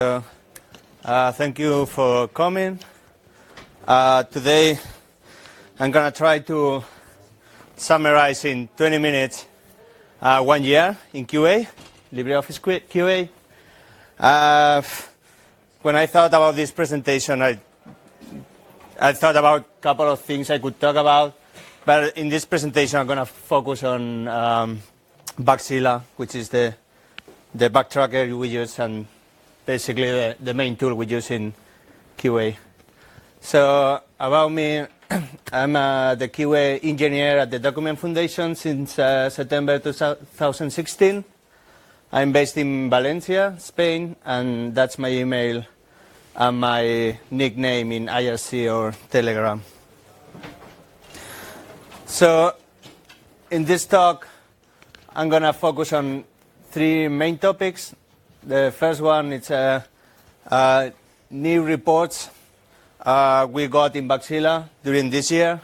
Thank you for coming. Today I'm going to try to summarize in 20 minutes 1 year in QA, LibreOffice QA. When I thought about this presentation, I thought about a couple of things I could talk about, but in this presentation I'm going to focus on Bugzilla, which is the bug tracker we use and basically the main tool we use in QA. So about me, I'm the QA engineer at the Document Foundation since September 2016. I'm based in Valencia, Spain, and that's my email and my nickname in IRC or Telegram. So in this talk, I'm going to focus on 3 main topics. The first one is new reports we got in Bugzilla during this year.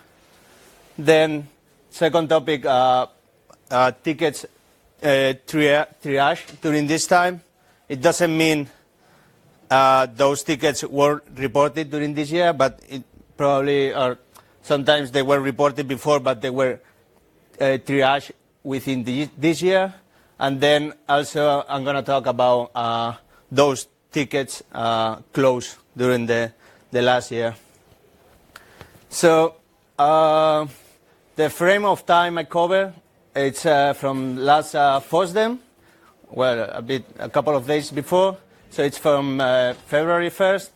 Then second topic, tickets triage during this time. It doesn't mean those tickets were reported during this year, but it probably, or sometimes they were reported before, but they were triaged within this year. And then also I'm going to talk about those tickets closed during the last year. So the frame of time I cover, it's from last FOSDEM, well, a couple of days before. So it's from February 1st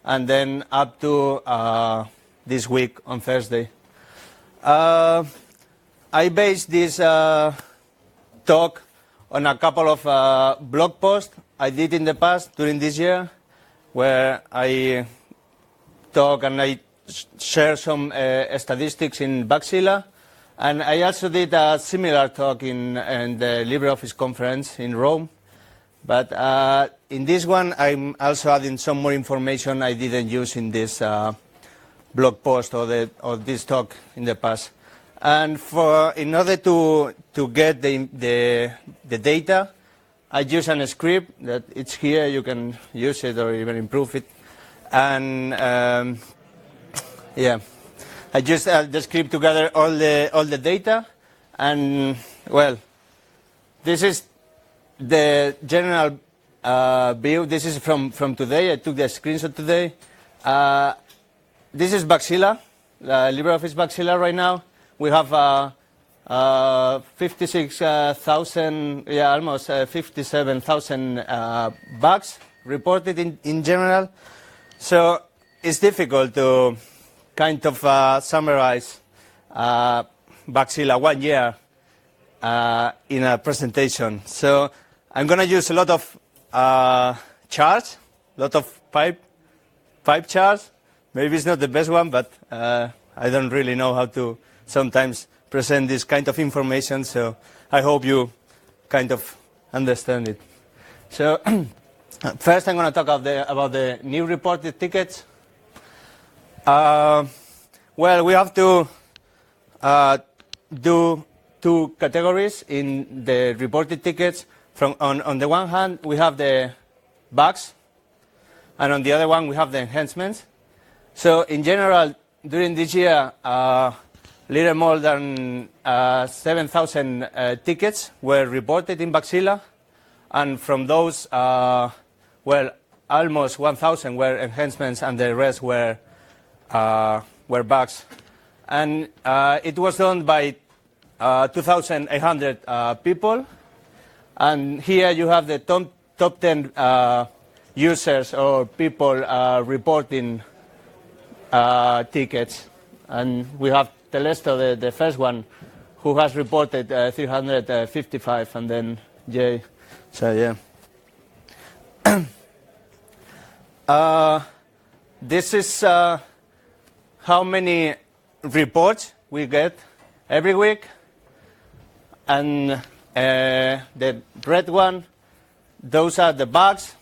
and then up to this week on Thursday. I based this talk on a couple of blog posts I did in the past during this year, where I talk and I share some statistics in Bugzilla. And I also did a similar talk in the LibreOffice conference in Rome. But in this one, I'm also adding some more information I didn't use in this blog post or this talk in the past. And in order to get the data, I use a script that it's here. You can use it or even improve it. And yeah, I just the script to gather all the data. And well, this is the general view. This is from today. I took the screenshot today. This is Bugzilla, LibreOffice Bugzilla right now. We have 56,000, almost 57,000 bugs reported in general. So it's difficult to kind of summarize Bugzilla 1 year in a presentation. So I'm going to use a lot of charts, a lot of pipe charts. Maybe it's not the best one, but I don't really know how to sometimes present this kind of information, so I hope you kind of understand it. So first I'm going to talk about the new reported tickets. Well, we have to do 2 categories in the reported tickets. On the one hand, we have the bugs, and on the other one, we have the enhancements. So in general, during this year, little more than 7,000 tickets were reported in Bugzilla, and from those, well, almost 1,000 were enhancements, and the rest were bugs. And it was done by 2,800 people. And here you have the top 10 users or people reporting tickets, and we have Telesto, the first one, who has reported 355, and then Jay. So yeah. This is how many reports we get every week, and the red one, those are the bugs,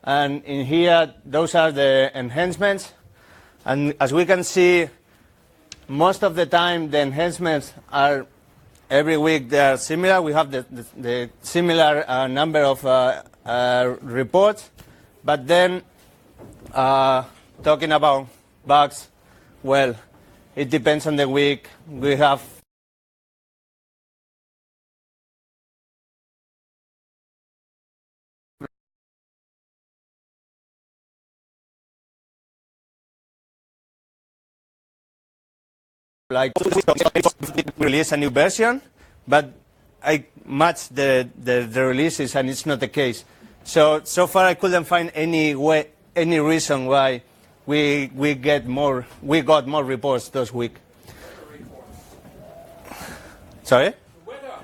and in here, those are the enhancements. And as we can see, most of the time, the enhancements are every week they are similar. We have the similar number of reports, But then, talking about bugs, well, it depends on the week. We have like release a new version, but I match the releases, and it's not the case. So far I couldn't find any reason why we got more reports this week. Sorry? Weather.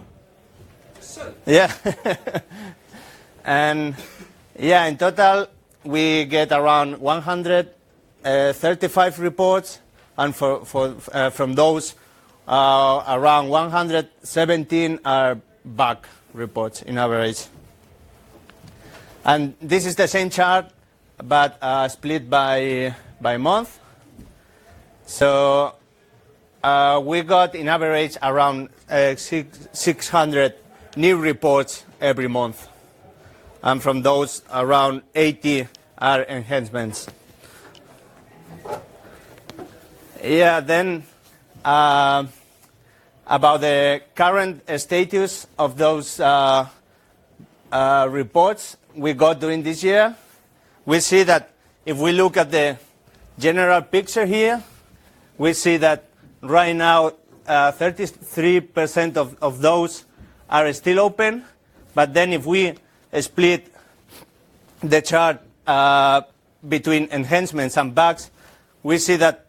The sun. Yeah. And yeah, in total we get around 135 reports, and from those around 117 are bug reports in average. And this is the same chart, but split by month. So we got in average around 600 new reports every month. And from those, around 80 are enhancements. Yeah, then about the current status of those reports we got during this year, we see that if we look at the general picture here, we see that right now 33% of those are still open. But then if we split the chart between enhancements and bugs, we see that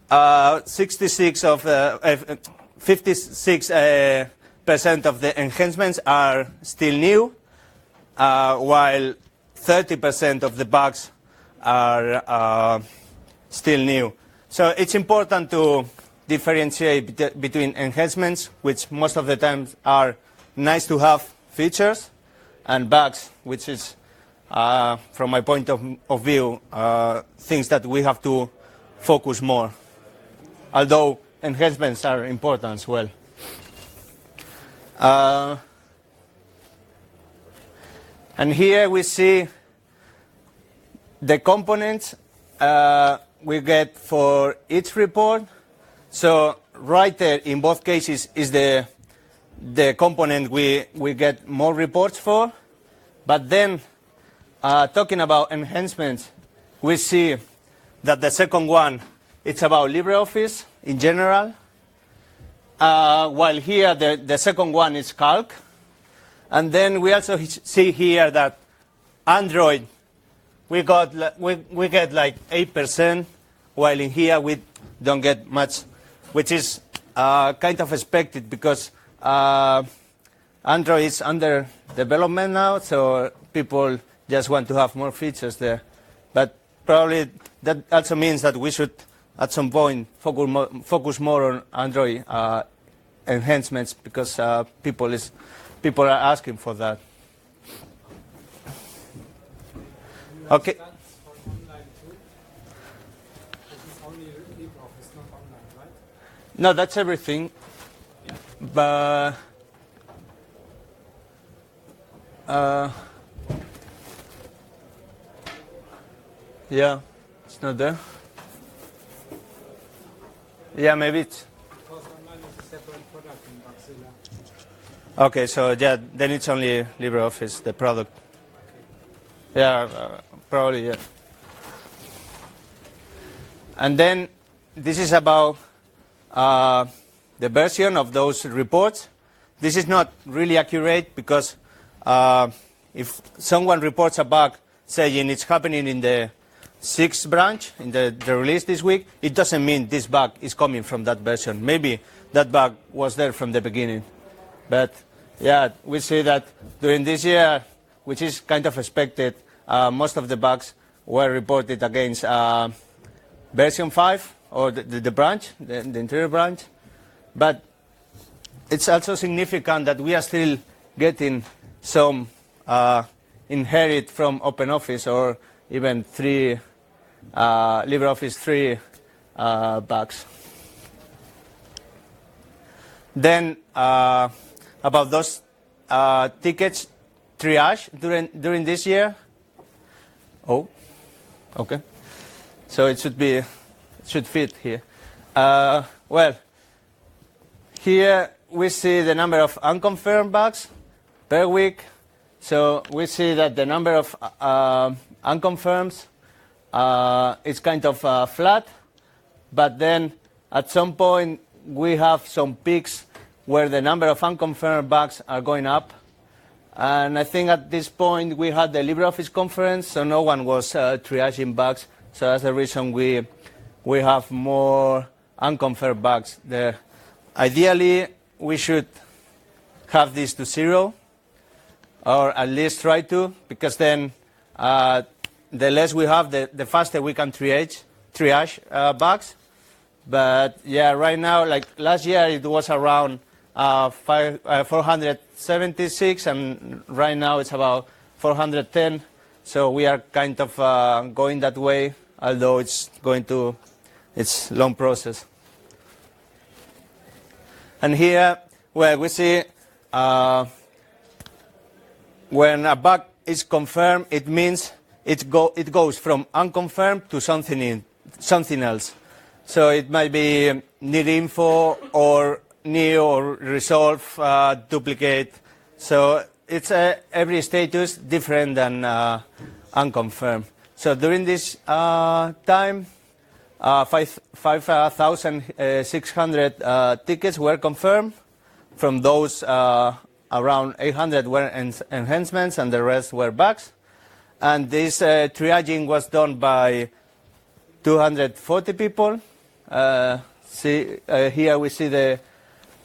56% of the enhancements are still new, while 30% of the bugs are still new. So it's important to differentiate between enhancements, which most of the time are nice to have features, and bugs, which is, from my point of view, things that we have to focus more. Although enhancements are important as well. And here we see the components we get for each report. So right there in both cases is the component we get more reports for. But then talking about enhancements, we see that the second one, it's about LibreOffice in general, while here the second one is Calc. And then we also see here that Android, we get like 8%, while in here we don't get much, which is kind of expected because Android is under development now, so people just want to have more features there. But probably that also means that we should at some point focus more on Android enhancements, because people are asking for that. Okay. For online too. This is only LibreOffice, not online, right? No, that's everything. Yeah. But yeah, it's not there. Yeah, maybe it's. Because online is a separate product in Bugzilla. Okay, so yeah, then it's only LibreOffice, the product. Yeah, probably, yeah. And then this is about the version of those reports. This is not really accurate because if someone reports a bug saying it's happening in the 6th branch, in the release this week, it doesn't mean this bug is coming from that version. Maybe that bug was there from the beginning. But yeah, we see that during this year, which is kind of expected, most of the bugs were reported against version 5, or the branch, the interior branch. But it's also significant that we are still getting some inherit from OpenOffice or even LibreOffice 3 bugs. Then about those tickets triage during this year, Oh, okay. So it should fit here. Well, here we see the number of unconfirmed bugs per week. So we see that the number of unconfirms is kind of flat, but then at some point we have some peaks where the number of unconfirmed bugs are going up. And I think at this point we had the LibreOffice conference, so no one was triaging bugs. So that's the reason we have more unconfirmed bugs there. Ideally, we should have this to 0, or at least try to, because then the less we have, the faster we can triage bugs. But yeah, right now, like last year, it was around 476, and right now it's about 410. So we are kind of going that way, although it's a long process. And here, well, we see when a bug is confirmed, it means it goes from unconfirmed to something else. So it might be need info or new or resolve, duplicate. So it's every status different than unconfirmed. So during this time, 5,600 tickets were confirmed. From those, around 800 were enhancements and the rest were bugs. And this triaging was done by 240 people. Here we see the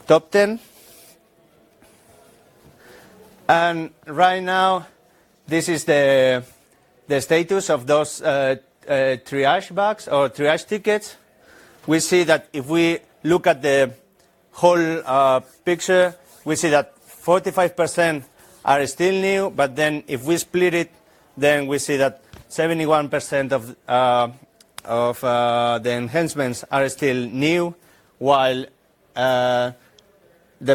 top 10. And right now, this is the status of those triage bugs or triage tickets. We see that if we look at the whole picture, we see that 45% are still new, but then if we split it, then we see that 71% of the enhancements are still new, while the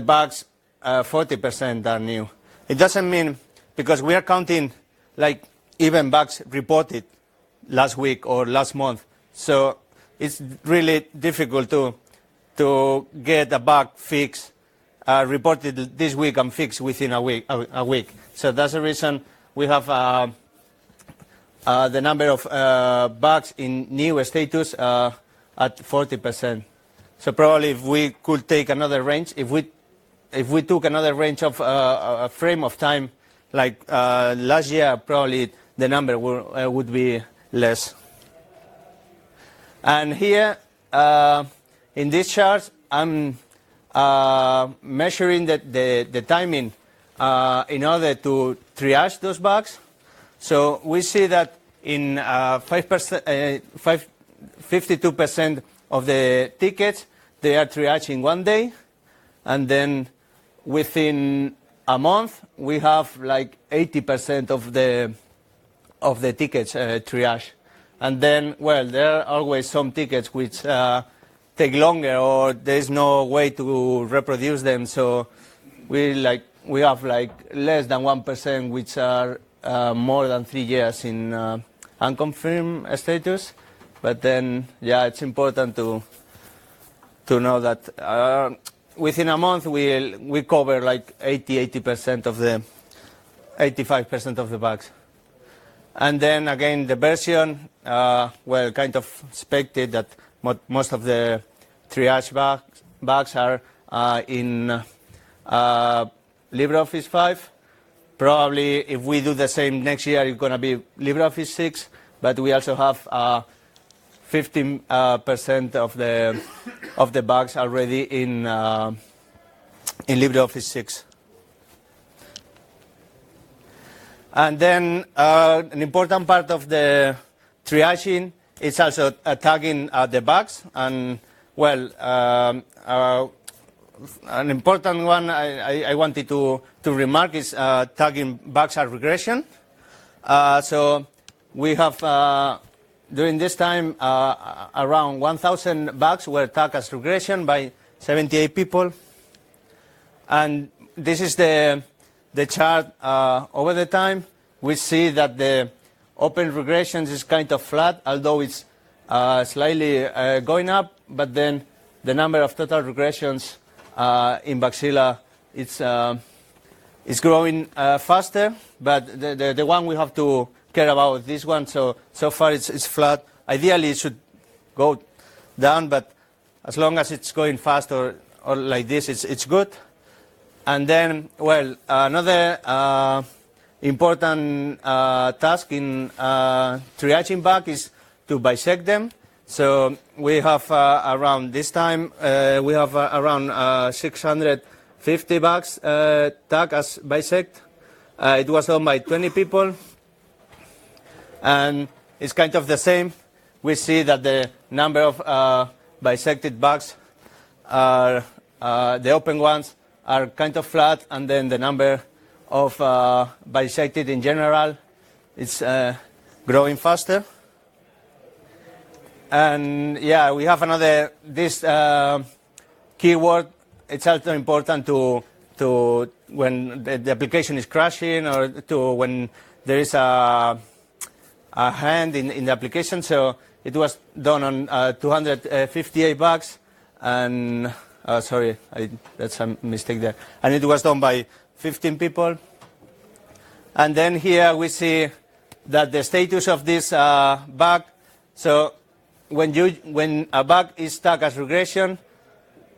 bugs, 40% are new. It doesn't mean, because we are counting like even bugs reported last week or last month, so it's really difficult to get a bug fixed, reported this week and fixed within a week. So that's the reason we have the number of bugs in new status at 40%. So probably if we could take another range, if we took another range of a frame of time, like last year, probably the number would be less. And here, in this chart, I'm measuring the timing in order to triage those bugs. So we see that in 52% of the tickets, they are triaged in 1 day. And then within a month, we have like 80% of the tickets triaged. And then, well, there are always some tickets which take longer, or there is no way to reproduce them. So we have like less than 1% which are more than 3 years in unconfirmed status. But then, yeah, it's important to know that within a month we cover like 85% of the bugs. And then again, the version, well, kind of expected that most of the triage bugs are in LibreOffice 5. Probably if we do the same next year, it's going to be LibreOffice 6, but we also have 15% of the bugs already in LibreOffice 6. And then an important part of the triaging is also tagging the bugs. And well, an important one I wanted to remark is tagging bugs as regression. So we have, during this time, around 1,000 bugs were tagged as regression by 78 people. And this is the chart over the time. We see that open regressions is kind of flat, although it's slightly going up, but then the number of total regressions in Bugzilla is growing faster, but the one we have to care about this one, so far it's flat. Ideally it should go down, but as long as it's going fast or like this, it's good. And then, well, another important task in triaging bugs is to bisect them. So we have around this time, we have around 650 bugs tagged as bisect. It was done by 20 people. And it's kind of the same. We see that the number of bisected bugs are, the open ones are kind of flat, and then the number of bisected in general is growing faster. And yeah, we have another, this keyword, it's also important to when the application is crashing, or to when there is a hand in the application. So it was done on 258 bugs, and sorry, that's a mistake there. And it was done by 15 people. And then here we see that the status of this bug. So when a bug is tagged as regression,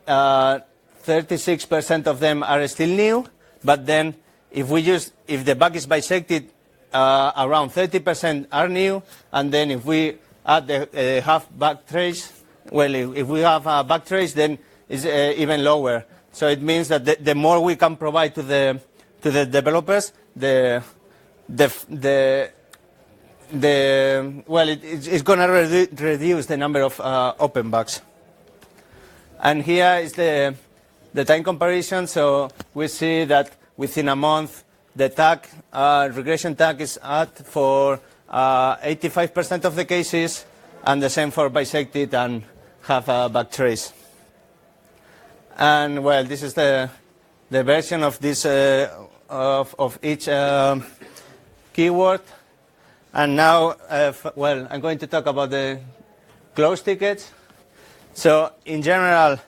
36% of them are still new. But then if the bug is bisected, around 30% are new. And then if we add the half bug trace, well, if we have a bug trace, then it's even lower. So it means that the more we can provide to the developers, it's going to reduce the number of open bugs. And here is the time comparison. So we see that within a month, the tag, regression tag is at for 85% of the cases, and the same for bisected and have a bug trace. And well, this is the version of this of each keyword. And now, well, I'm going to talk about the closed tickets. So in general,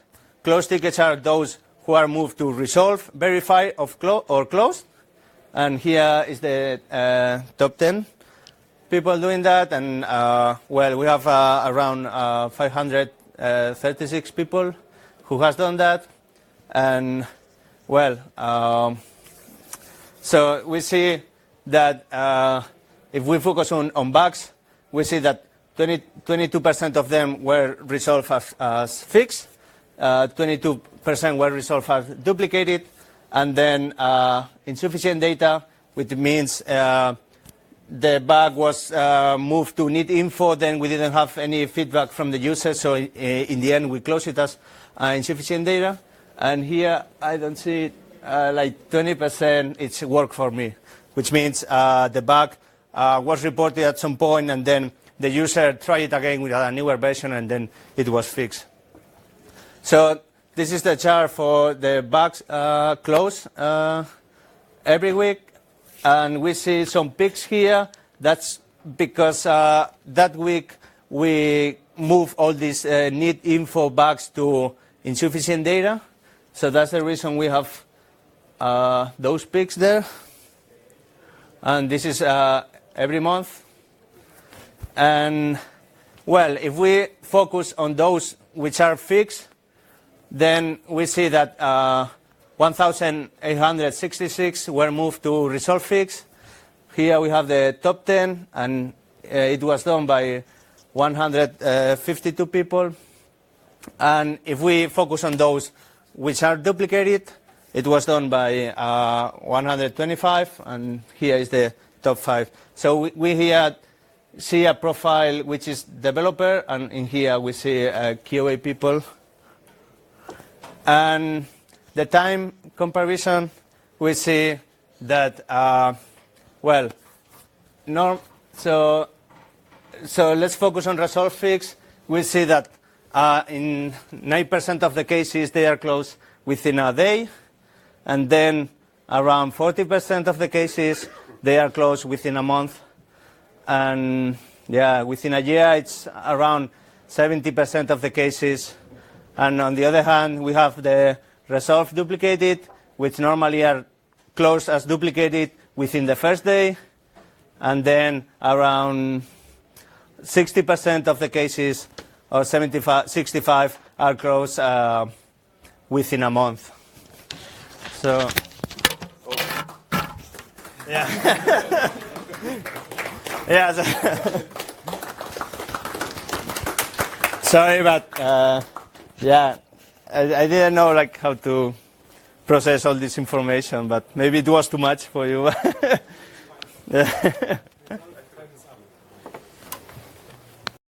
closed tickets are those who are moved to resolve, verify, or closed. And here is the top 10 people doing that. And well, we have around 536 people who has done that. And well, so we see that if we focus on bugs, we see that 22% of them were resolved as fixed, 22% were resolved as duplicated, and then insufficient data, which means the bug was moved to need info, then we didn't have any feedback from the user, so in the end we close it as insufficient data. And here I don't see like 20% it's work for me, which means the bug was reported at some point, and then the user tried it again with a newer version, and then it was fixed. So this is the chart for the bugs close every week, and we see some peaks here. That's because that week we move all these need info bugs to insufficient data. So that's the reason we have those peaks there. And this is every month. And well, if we focus on those which are fixed, then we see that 1,866 were moved to resolve fix. Here we have the top 10, and it was done by 152 people. And if we focus on those which are duplicated, it was done by 125, and here is the top 5. So we here see a profile which is developer, and in here we see QA people. And the time comparison, we see that, well, so let's focus on resolve fix. We see that in 9% of the cases they are closed within a day, and then around 40% of the cases they are closed within a month. And yeah, within a year, it's around 70% of the cases. And on the other hand, we have the resolved duplicated, which normally are closed as duplicated within the first day. And then around 60% of the cases, or 65, are closed within a month. So, yeah. Yeah. Sorry, but yeah, I didn't know like how to process all this information, but maybe it was too much for you. Yeah.